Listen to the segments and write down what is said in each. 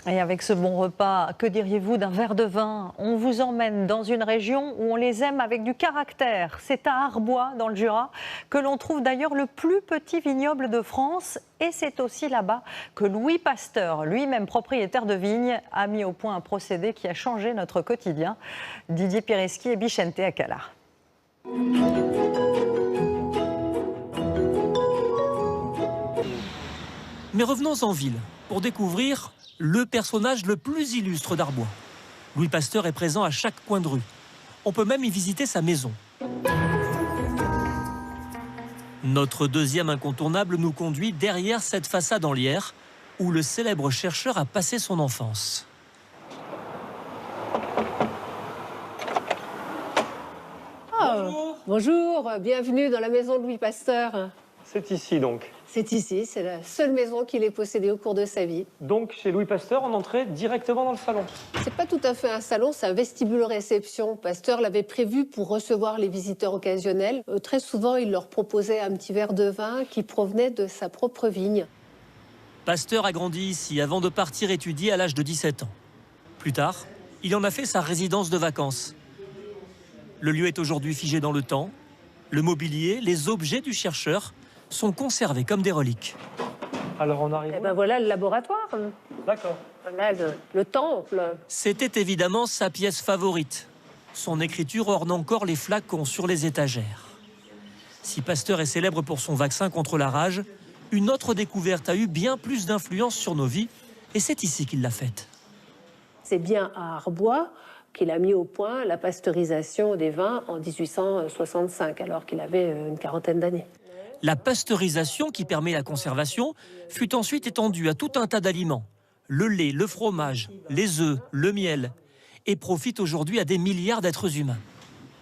Et avec ce bon repas, que diriez-vous d'un verre de vin? On vous emmène dans une région où on les aime avec du caractère. C'est à Arbois, dans le Jura, que l'on trouve d'ailleurs le plus petit vignoble de France. Et c'est aussi là-bas que Louis Pasteur, lui-même propriétaire de vigne, a mis au point un procédé qui a changé notre quotidien. Didier Pireschi et Bichente Akala. Mais revenons en ville pour découvrir le personnage le plus illustre d'Arbois. Louis Pasteur est présent à chaque coin de rue. On peut même y visiter sa maison. Notre deuxième incontournable nous conduit derrière cette façade en lierre où le célèbre chercheur a passé son enfance. Bonjour, bienvenue dans la maison de Louis Pasteur. C'est ici donc. C'est ici, c'est la seule maison qu'il ait possédée au cours de sa vie. Donc chez Louis Pasteur, on entrait directement dans le salon. C'est pas tout à fait un salon, c'est un vestibule réception. Pasteur l'avait prévu pour recevoir les visiteurs occasionnels. Très souvent, il leur proposait un petit verre de vin qui provenait de sa propre vigne. Pasteur a grandi ici avant de partir étudier à l'âge de 17 ans. Plus tard, il en a fait sa résidence de vacances. Le lieu est aujourd'hui figé dans le temps. Le mobilier, les objets du chercheur sont conservés comme des reliques. Alors on arrive. Et ben voilà le laboratoire. D'accord. Voilà le temple. C'était évidemment sa pièce favorite. Son écriture orne encore les flacons sur les étagères. Si Pasteur est célèbre pour son vaccin contre la rage, une autre découverte a eu bien plus d'influence sur nos vies, et c'est ici qu'il l'a faite. C'est bien à Arbois qu'il a mis au point la pasteurisation des vins en 1865, alors qu'il avait une quarantaine d'années. La pasteurisation, qui permet la conservation, fut ensuite étendue à tout un tas d'aliments. Le lait, le fromage, les œufs, le miel, et profite aujourd'hui à des milliards d'êtres humains.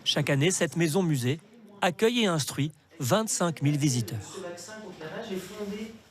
Chaque année, cette maison-musée accueille et instruit 25 000 visiteurs.